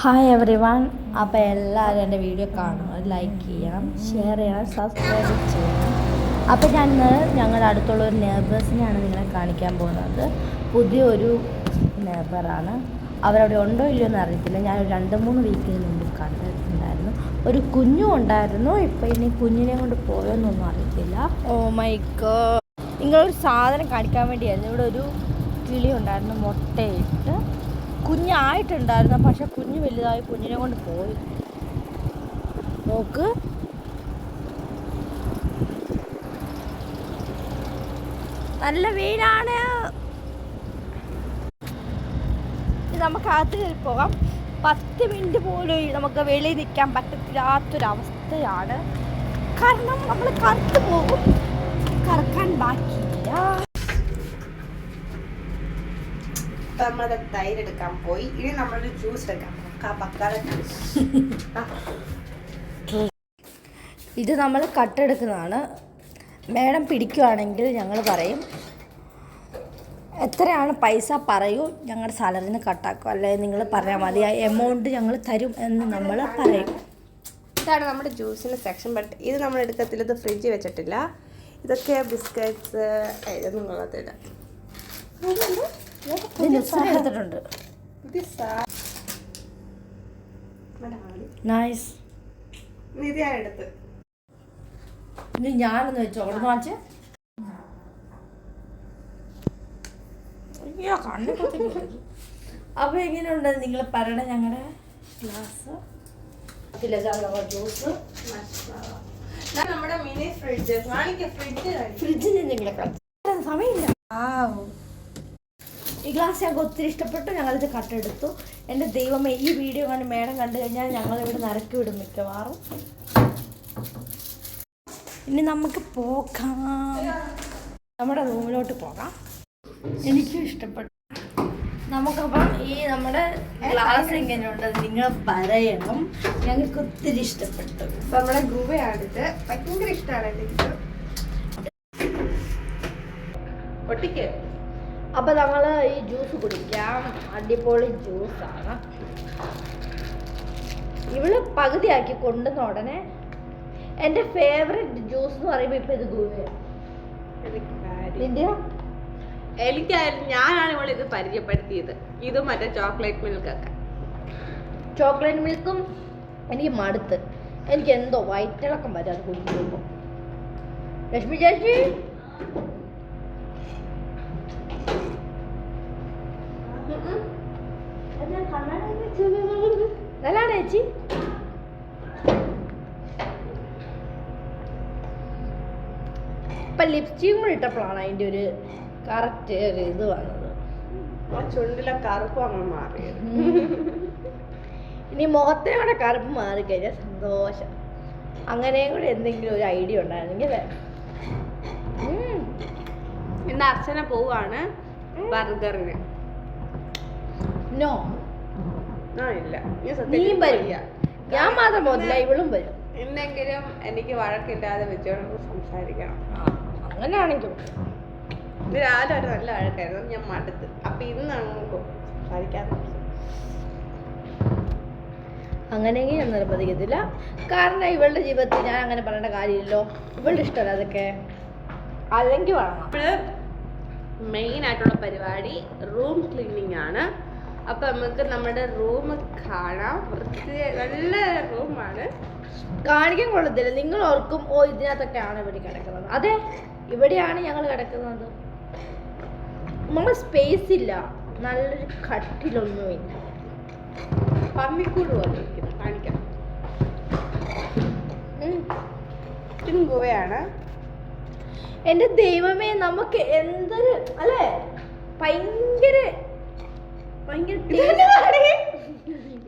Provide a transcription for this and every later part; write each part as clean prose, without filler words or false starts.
Hi every one. അപ്പോൾ എല്ലാവരും എൻ്റെ വീഡിയോ കാണുക, ലൈക്ക് ചെയ്യണം, ഷെയർ ചെയ്യണം, സബ്സ്ക്രൈബ് ചെയ്യണം. അപ്പോൾ ഞാൻ ഞങ്ങളുടെ അടുത്തുള്ള ഒരു നെയ്ബേഴ്സിനെയാണ് നിങ്ങളെ കാണിക്കാൻ പോകുന്നത്. പുതിയൊരു നെയ്ബറാണ്. അവരവിടെ ഉണ്ടോ ഇല്ലയോ എന്ന് അറിയത്തില്ല. ഞാൻ 2-3 വീക്കിന് മുമ്പ് കണ്ടിട്ടുണ്ടായിരുന്നു. ഒരു കുഞ്ഞും ഉണ്ടായിരുന്നു. ഇപ്പോൾ ഇനി കുഞ്ഞിനെ കൊണ്ട് പോയോന്നൊന്നും അറിയത്തില്ല. ഓ മൈ ഗോഡ്, നിങ്ങളൊരു സാധനം കാണിക്കാൻ വേണ്ടിയായിരുന്നു. ഇവിടെ ഒരു കിളി ഉണ്ടായിരുന്നു, മുട്ടയിട്ട് കുഞ്ഞായിട്ടുണ്ടായിരുന്നു. പക്ഷെ കുഞ്ഞ് വലുതായി, കുഞ്ഞിനെ കൊണ്ട് പോയി. നോക്ക്, നല്ല വെയിലാണ്. നമുക്ക് അകത്ത് കയറി പോകാം. 10 മിനിറ്റ് പോലും നമുക്ക് വെളിയിൽ നിൽക്കാൻ പറ്റത്തില്ലാത്തൊരവസ്ഥയാണ്. കാരണം നമ്മൾ കറുത്ത് പോകും. കറക്കാൻ ബാക്കിയില്ല. നമ്മളത് തൈരെടുക്കാൻ പോയി. ഇനി നമ്മളൊരു ജ്യൂസ് എടുക്കാം. ഇത് നമ്മൾ കട്ടെടുക്കുന്നതാണ്. മേഡം പിടിക്കുകയാണെങ്കിൽ ഞങ്ങൾ പറയും എത്രയാണ് പൈസ പറയൂ, ഞങ്ങളുടെ സാലറിയിൽ നിന്ന് കട്ടാക്കും. അല്ലെങ്കിൽ നിങ്ങൾ പറഞ്ഞാൽ മതി, ആ എമൗണ്ട് ഞങ്ങൾ തരും എന്ന് നമ്മൾ പറയും. ഇതാണ് നമ്മുടെ ജ്യൂസിൻ്റെ സെക്ഷൻ. ബട്ട് ഇത് നമ്മൾ എടുക്കത്തില്ല, ഇത് ഫ്രിഡ്ജിൽ വെച്ചിട്ടില്ല. ഇതൊക്കെ ബിസ്ക്കറ്റ്സ്, ഇതൊന്നും കൊള്ളത്തില്ല. എടുത്തിട്ടുണ്ട്. നൈസ്. എടുത്ത് ഇനി ഞാനൊന്ന് വെച്ചോ, അവിടെ വാങ്ങിച്ച്. അയ്യോ, അപ്പോൾ എങ്ങനെയുണ്ട് നിങ്ങൾ പറയണ ഞങ്ങളുടെ ഗ്ലാസ് ജ്യൂസ്. നമ്മുടെ മിനി ഫ്രിഡ്ജ് ഫ്രിഡ്ജിൽ നിങ്ങളെ സമയമില്ല. ഈ ഗ്ലാസ് ഞങ്ങൾക്ക് ഒത്തിരി ഇഷ്ടപ്പെട്ടു. ഞങ്ങളിത് കട്ടെടുത്തു. എൻ്റെ ദൈവമേ, ഈ വീഡിയോ കണ്ട് മേഡം കണ്ടു കഴിഞ്ഞാൽ ഞങ്ങളിവിടെ നരക്കി വിടും മിക്കവാറും. ഇനി നമുക്ക് പോകാം, നമ്മുടെ റൂമിലോട്ട് പോകാം. എനിക്കും ഇഷ്ടപ്പെട്ടു. നമുക്കപ്പം ഈ നമ്മുടെ ഗ്ലാസ് എങ്ങനെയുണ്ട് നിങ്ങൾ പറയണം. ഞങ്ങൾക്ക് ഒത്തിരി ഇഷ്ടപ്പെട്ടു. നമ്മുടെ ഗുവയാണിത്. ഭയങ്കര ഇഷ്ടമാണ് എനിക്ക്. ഒട്ടിക്ക്. അപ്പം നമ്മൾ ഈ ജ്യൂസ് കുടിക്കാം. അടിപൊളി ജ്യൂസാണ്. ഇവള് പകുതിയാക്കി കൊണ്ടുവന്ന ഉടനെ എൻ്റെ ഫേവറേറ്റ് ജ്യൂസ് എന്ന് പറയുമ്പോൾ ഇപ്പം ഇത് ഗുവയാണ്. എനിക്കായിരുന്നു, ഞാനാണ് ഇവിടെ ഇത് പരിചയപ്പെടുത്തിയത്. ഇതും മറ്റേ ചോക്ലേറ്റ് മിൽക്കൊക്കെ. ചോക്ലേറ്റ് മിൽക്കും എനിക്ക് മടുത്ത്. എനിക്ക് എന്തോ വയറ്റിളക്കം വരും അത് കുടിക്കുമ്പോൾ. ലക്ഷ്മി ചേച്ചി, നല്ലതാണ് ചേച്ചി. ഇപ്പം ലിപ്സ്റ്റിക്കും കൂടി ഇട്ടപ്പോഴാണ് അതിൻ്റെ ഒരു കറക്റ്റ് ഒരു ഇത് വന്നത്. ചുണ്ടിലെ കറുപ്പ് അങ്ങ് മാറിയത്. ഇനി മുഖത്തെ കൂടെ കറുപ്പ് മാറിക്കഴിഞ്ഞാൽ സന്തോഷം. അങ്ങനെയും കൂടെ എന്തെങ്കിലും ഒരു ഐഡിയ ഉണ്ടായിരുന്നെങ്കിൽ. ഇന്ന് അർച്ചന പോവാണ് ബർഗറിന്. നോ, ഇല്ല, നീയും വരും. ഞാൻ മാത്രം പോകുന്നില്ല, ഇവളും വരും. എന്നെങ്കിലും എനിക്ക് വഴക്കില്ലാതെ വെച്ചോണ്ട് സംസാരിക്കണം. അങ്ങനെയാണെങ്കിൽ ഇത് രാവിലെ ഒരു നല്ല വഴക്കായിരുന്നു. ഞാൻ മടുത്ത്. അപ്പൊ ഇന്നാണ് സംസാരിക്കാതെ. അങ്ങനെയെങ്കിൽ ഞാൻ നിർബന്ധിക്കത്തില്ല. കാരണം ഇവളുടെ ജീവിതത്തിൽ ഞാൻ അങ്ങനെ പറയേണ്ട കാര്യമില്ലല്ലോ. ഇവളുടെ ഇഷ്ടമല്ല അതൊക്കെ. അല്ലെങ്കിൽ വേണം. നമ്മള് മെയിൻ ആയിട്ടുള്ള പരിപാടി റൂം ക്ലീനിങ് ആണ്. അപ്പൊ നമുക്ക് നമ്മുടെ റൂം കാണാം. നല്ല റൂമാണ്. കാണിക്കാൻ കൊള്ളത്തില്ല. നിങ്ങൾ ഓർക്കും ഓ ഇതിനകത്തൊക്കെയാണ് ഇവിടെ കിടക്കുന്നത്. അതെ, ഇവിടെയാണ് ഞങ്ങൾ കിടക്കുന്നത്. നമ്മൾ സ്പേസ് ഇല്ല, നല്ലൊരു കട്ടിലൊന്നുമില്ല. പമ്മിക്കൂട് പോലെ ഇരിക്കുന്നു. കാണിക്കാം. ഗുവയാണ്. എൻ്റെ ദൈവമേ, നമുക്ക് എന്തൊരു അല്ലേ, ഭയങ്കര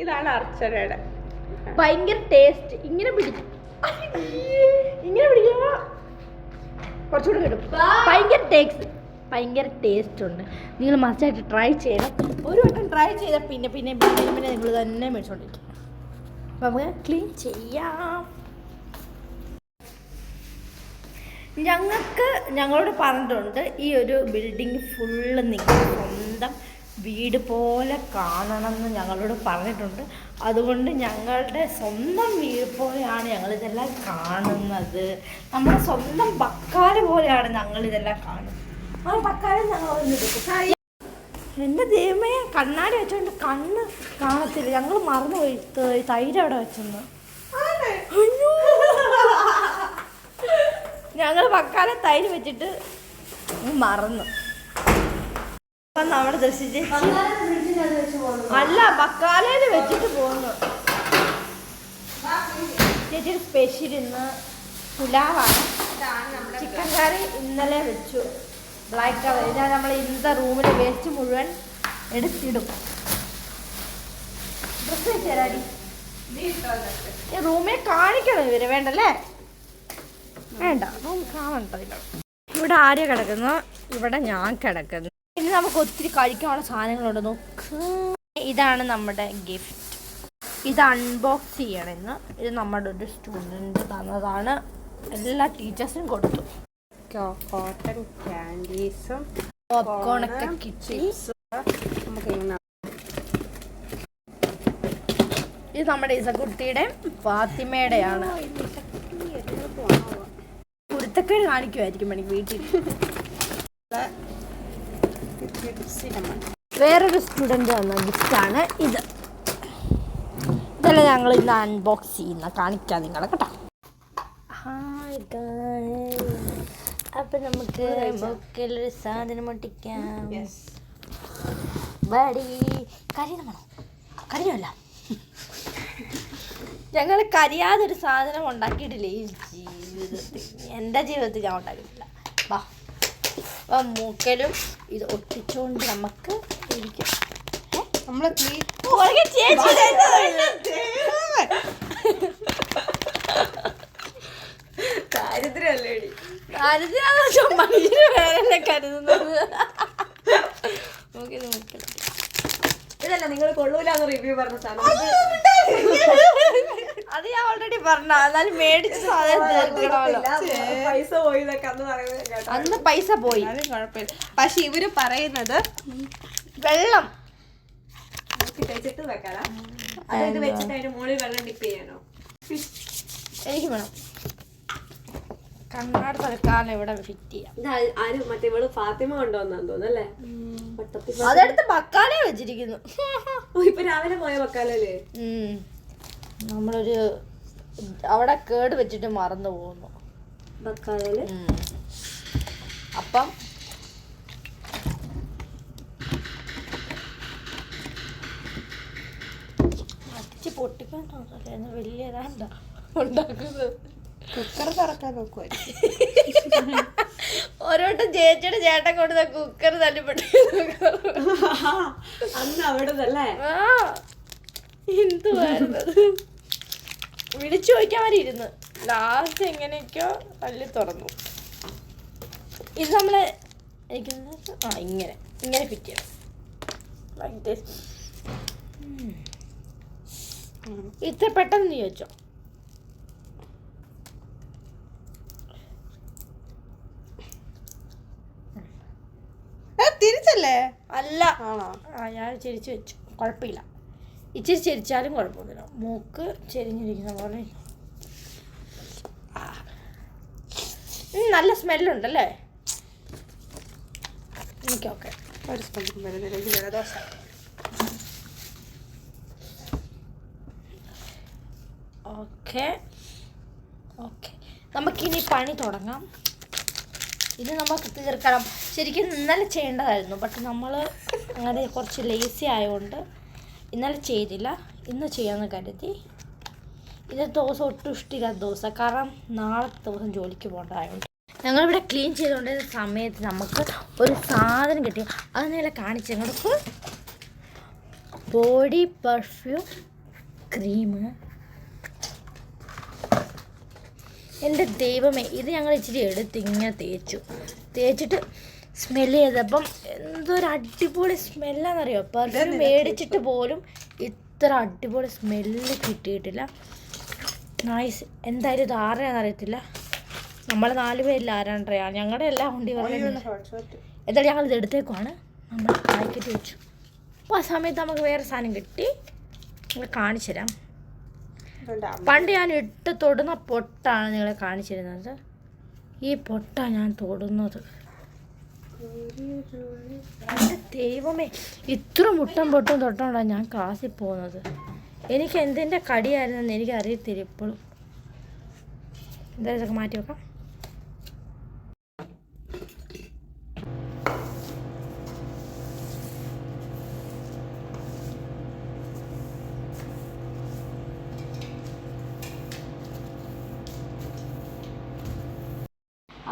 ഇതാണ് അർച്ചനയുടെ ഭയങ്കര ടേസ്റ്റ്. ഇങ്ങനെ പിടിക്കും, ഇങ്ങനെ പിടിക്കുമ്പോ കുറച്ചുകൂടെ കിട്ടും. ഭയങ്കര ടേസ്റ്റ് ഉണ്ട്. നിങ്ങൾ മസ്റ്റായിട്ട് ട്രൈ ചെയ്യണം. ഒരു വട്ടം ട്രൈ ചെയ്താൽ പിന്നെ പിന്നെ പിന്നെ പിന്നെ നിങ്ങൾ തന്നെ മേടിച്ചോണ്ടിരിക്കും. അപ്പം നമുക്ക് ക്ലീൻ ചെയ്യാം. ഞങ്ങളോട് പറഞ്ഞിട്ടുണ്ട് ഈ ഒരു ബിൽഡിംഗ് ഫുള്ള് നിങ്ങൾ സ്വന്തം വീട് പോലെ കാണണമെന്ന് ഞങ്ങളോട് പറഞ്ഞിട്ടുണ്ട്. അതുകൊണ്ട് ഞങ്ങളുടെ സ്വന്തം വീട് പോലെയാണ് ഞങ്ങളിതെല്ലാം കാണുന്നത്. നമ്മുടെ സ്വന്തം ബക്കാല പോലെയാണ് ഞങ്ങളിതെല്ലാം കാണുന്നത്. ആ ബക്കാലം ഞങ്ങൾ എൻ്റെ ദൈവമേ, കണ്ണാടി വെച്ചോണ്ട് കണ്ണ് കാണത്തില്ല. ഞങ്ങൾ മറന്നുപോയി തൈര് അവിടെ വെച്ചെന്ന്. ഞങ്ങൾ ബക്കാല തൈര് വെച്ചിട്ട് മറന്നു. നമ്മുടെ ദർശിച്ച് അല്ല, ബക്കാലയിൽ വെച്ചിട്ട് പോന്നു. ചേച്ചിയുടെ സ്പെഷ്യൽ ഇന്ന് പുലാവാണ്. ചിക്കൻ കറി ഇന്നലെ വെച്ചു. Black colour. ഞാൻ നമ്മൾ ഇന്നത്തെ റൂമിലെ വേസ്റ്റ് മുഴുവൻ എടുത്തിടും. ഡ്രസ് വെച്ചേരാടി. റൂമിൽ കാണിക്കണം ഇവര്. വേണ്ടല്ലേ? വേണ്ട, റൂം കാണണ്ട. ഇവിടെ ആര്യ കിടക്കുന്നു, ഇവിടെ ഞാൻ കിടക്കുന്നു. ഇനി നമുക്ക് ഒത്തിരി കഴിക്കാനുള്ള സാധനങ്ങളുണ്ട്. നോക്ക്, ഇതാണ് നമ്മുടെ ഗിഫ്റ്റ്. ഇത് അൺബോക്സ് ചെയ്യണമെന്ന്. ഇത് നമ്മുടെ ഒരു സ്റ്റുഡൻറ്റ് തന്നതാണ്. എല്ലാ ടീച്ചേഴ്സിനും കൊടുത്തു. കോട്ടൺ ക്യാൻഡീസും പോപ്കോണൊക്കെ കിട്ടി. ഇത് നമ്മുടെ ഇസക്കുട്ടിയുടെ ഫാത്തിമയുടെയാണ്. കുരുത്തക്കേട് കാണിക്കുമായിരിക്കും എനിക്ക് വീട്ടിൽ. വേറൊരു സ്റ്റുഡൻറ്റ് തന്ന ഗിഫ്റ്റാണ് ഇത്. ഇതെല്ലാം ഞങ്ങൾ ഇന്ന് അൺബോക്സ് ചെയ്യുന്ന കാണിക്കാം നിങ്ങളെ കേട്ടോ. അപ്പം നമുക്ക് ബൊക്കലൊരു സാധനം ഒട്ടിക്കാം. ബടി കരിയണോ? കരിയല്ല, ഞങ്ങൾ കരിയാതൊരു സാധനം ഉണ്ടാക്കിയിട്ടില്ല ഈ ജീവിതത്തിൽ. എൻ്റെ ജീവിതത്തിൽ ഞാൻ ഉണ്ടാക്കിയിട്ടില്ല. വാ, അപ്പം മൂക്കലും ഇത് ഒട്ടിച്ചുകൊണ്ട് നമുക്ക് ഇരിക്കും. നമ്മളെ വേറെ കരുതുന്നത്. ഇതല്ല നിങ്ങൾ കൊള്ളൂലെന്ന് റിവ്യൂ പറഞ്ഞ സാധനം. അത് ഞാൻ ഓൾറെഡി പറഞ്ഞ. എന്നാലും മേടിച്ച സാധനം തീർക്കണമല്ലോ. പൈസ പോയി എന്നൊക്കെ അന്ന് പറയുന്നത്. അന്ന് പൈസ പോയി, അത് കുഴപ്പമില്ല. പക്ഷെ ഇവര് പറയുന്നത് വെള്ളം തേച്ചിട്ട് വെക്കാനാ. അതായത് വെച്ചിട്ട് അതിന്റെ മുകളിൽ വെള്ളം ഡിപ്പ് ചെയ്യാനോ? എനിക്ക് വേണം. കണ്ണാട് തൽക്കാലം ഇവിടെ ഫിറ്റ് ചെയ്യാം. ആരും മറ്റേ ഇവള് ഫാത്തിമ കൊണ്ടുവന്നാന്ന് തോന്നല്ലേ? അതെടുത്ത് ബക്കാലേ വെച്ചിരിക്കുന്നു. ഇപ്പൊ രാവിലെ പോയ ബക്കാലല്ലേ? നമ്മളൊരു അവിടെ കേട് വെച്ചിട്ട് മറന്നു പോകുന്നു ബക്കാലയില്. അപ്പം അടിച്ച് പൊട്ടിക്കണ്ടോ? വലിയതാണ്ടാ ഉണ്ടാക്കുന്നത്. കുക്കർ തുറക്കാൻ നോക്കുമായിരിക്കും. ഓരോട്ടും ചേച്ചിയുടെ ചേട്ടൻ കൊടുത്ത കുക്കർ തല്ലിപ്പെട്ടു. അന്ന് അവിടെന്നല്ലേ? എന്തുവായിരുന്നത്? വിളിച്ചു ചോദിക്കാൻ വരെ ഇരുന്ന് ലാസ്റ്റ് എങ്ങനെയൊക്കെയോ തല്ലി തുറന്നു. ഇത് നമ്മള് ഇങ്ങനെ ഫിറ്റ് ചെയ്യണം. ഇത്ര പെട്ടെന്ന് നീ വെച്ചോ. തിരിച്ചല്ലേ? അല്ല, ഞാൻ ചെരിച്ച് വെച്ചു. കുഴപ്പമില്ല. ഇച്ചിരി ചെരിച്ചാലും കുഴപ്പമൊന്നുമില്ല. മൂക്ക് ചെരിഞ്ഞിരിക്കുന്ന പോലെ. നല്ല സ്മെല്ലുണ്ടല്ലേ? എനിക്കൊക്കെ ഒരു സ്മെല്ലും വരുന്നില്ല. ദോശ ഓക്കെ. നമുക്കിനി പണി തുടങ്ങാം. ഇത് നമുക്ക് തീർക്കണം. ശരിക്കും ഇന്നലെ ചെയ്യേണ്ടതായിരുന്നു. പക്ഷെ നമ്മൾ അങ്ങനെ കുറച്ച് ലേസി ആയതുകൊണ്ട് ഇന്നലെ ചെയ്തില്ല. ഇന്ന് ചെയ്യാമെന്ന് കരുതി. ഇന്നത്തെ ദിവസം ഒട്ടും ഇഷ്ടമില്ലാത്ത ദിവസം. കാരണം നാളത്തെ ദിവസം ജോലിക്ക് പോകേണ്ടതായതുകൊണ്ട്. ഞങ്ങളിവിടെ ക്ലീൻ ചെയ്തുകൊണ്ടിരുന്ന സമയത്ത് നമുക്ക് ഒരു സാധനം കിട്ടി. അത് നിങ്ങളെ കാണിച്ചു. ഞങ്ങൾക്ക് ബോഡി പെർഫ്യൂം ക്രീം. എൻ്റെ ദൈവമേ, ഇത് ഞങ്ങൾ ഇച്ചിരി എടുത്ത് ഇങ്ങനെ തേച്ചിട്ട് സ്മെല്ല് ചെയ്തപ്പം എന്തൊരു അടിപൊളി സ്മെല്ലാന്നറിയോ? പെർഫ്യൂം മേടിച്ചിട്ട് പോലും ഇത്ര അടിപൊളി സ്മെല്ല് കിട്ടിയിട്ടില്ല. നൈസ്. എന്തായാലും ഇത് ആരെയാണെന്ന് അറിയത്തില്ല. നമ്മൾ 4 പേരിൽ ആരാണ്ടറിയാം. ഞങ്ങളുടെ എല്ലാം കൊണ്ടി പറയുന്നത്. എന്തായാലും ഞങ്ങൾ ഇത് എടുത്തേക്കുവാണ്. നമ്മൾ പാക്കറ്റ് വെച്ചു. അപ്പോൾ ആ സമയത്ത് നമുക്ക് വേറെ സാധനം കിട്ടി. നിങ്ങളെ കാണിച്ചു തരാം. പണ്ട് ഞാൻ ഇട്ട് തൊടുന്ന പൊട്ടാണ് നിങ്ങളെ കാണിച്ചിരുന്നത്. ഈ പൊട്ടാണ് ഞാൻ തൊടുന്നത്. എൻ്റെ ദൈവമേ, ഇത്ര മുട്ടും പൊട്ടും തൊട്ടോണ്ടാണ് ഞാൻ ക്ലാസ്സിൽ പോകുന്നത്. എനിക്ക് എന്തിൻ്റെ കടിയായിരുന്നെന്ന് എനിക്ക് അറിയത്തില്ല ഇപ്പോഴും. എന്തായാലും ഇതൊക്കെ മാറ്റി വെക്കാം.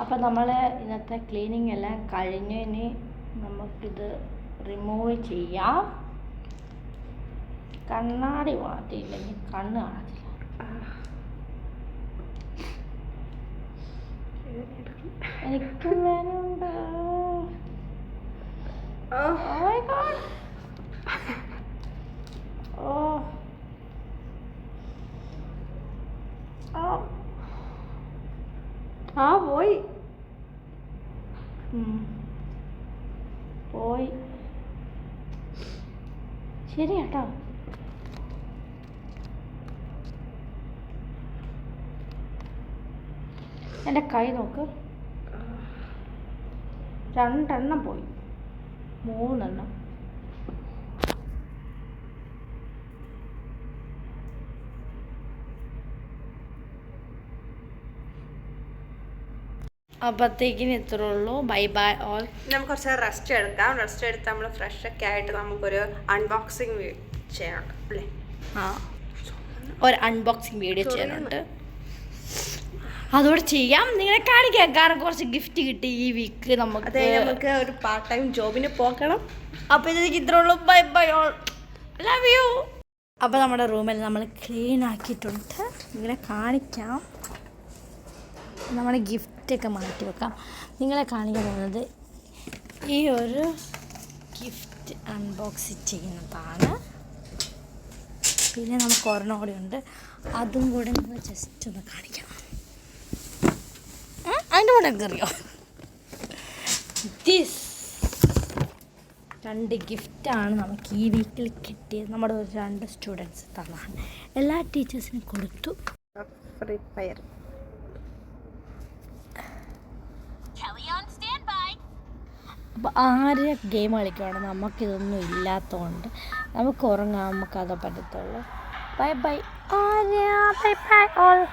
അപ്പം നമ്മൾ ഇന്നത്തെ ക്ലീനിങ് എല്ലാം കഴിഞ്ഞ് ഇനി നമുക്കിത് റിമൂവ് ചെയ്യാം. കണ്ണാടി മാറ്റിയില്ലെങ്കിൽ കണ്ണ് കാണത്തില്ല. എനിക്കും വേനുണ്ട്. പോയി പോയി. ശരി കേട്ടോ. എൻ്റെ കൈ നോക്ക്. 2 എണ്ണം പോയി. 3 എണ്ണം. അപ്പോഴത്തേക്കിന് ഇത്രേ ഉള്ളൂ. Bye bye all. നമുക്ക് കുറച്ച് റെസ്റ്റ് എടുക്കാം. റെസ്റ്റ് എടുത്ത് നമ്മൾ ഫ്രഷ് ഒക്കെ ആയിട്ട് നമുക്കൊരു അൺബോക്സിങ് ചെയ്യണം അല്ലേ? ഒരു അൺബോക്സിങ് വീഡിയോ ചെയ്യാനുണ്ട്. അതോടെ ചെയ്യാം, നിങ്ങളെ കാണിക്കാം. കാരണം കുറച്ച് ഗിഫ്റ്റ് കിട്ടി ഈ വീക്ക് നമുക്ക് ഒരു പാർട്ട് ടൈം ജോബിന് പോകണം. അപ്പോൾ ഇതിലേക്ക് ഇത്രേ ഉള്ളൂ. Bye bye all, love you. അപ്പോൾ നമ്മുടെ റൂമിൽ നമ്മൾ ക്ലീൻ ആക്കിയിട്ടുണ്ട്. നിങ്ങളെ കാണിക്കാം. നമ്മുടെ ഗിഫ്റ്റൊക്കെ മാറ്റി വെക്കാം. നിങ്ങളെ കാണിക്കാൻ പോകുന്നത് ഈ ഒരു ഗിഫ്റ്റ് അൺബോക്സ് ചെയ്യുന്നതാണ്. പിന്നെ നമുക്ക് ഒരെണ്ണം കൂടെ ഉണ്ട്, അതും കൂടെ നിങ്ങൾ ജസ്റ്റ് ഒന്ന് കാണിക്കാം. അതിൻ്റെ കൂടെ എനിക്കറിയോ, ദിസ് 2 ഗിഫ്റ്റാണ് നമുക്ക് ഈ വീക്കിൽ കിട്ടിയത്. നമ്മുടെ 2 സ്റ്റുഡൻസ് തന്നാണ്. എല്ലാ ടീച്ചേഴ്സിനും കൊടുത്തു. Free fire. അപ്പോൾ ആര് ഗെയിം കളിക്കുവാണ്, നമുക്കിതൊന്നും ഇല്ലാത്തതുകൊണ്ട് നമുക്ക് ഉറങ്ങാൻ നമുക്കത് പറ്റത്തുള്ളൂ. Bye bye Arya, bye bye all.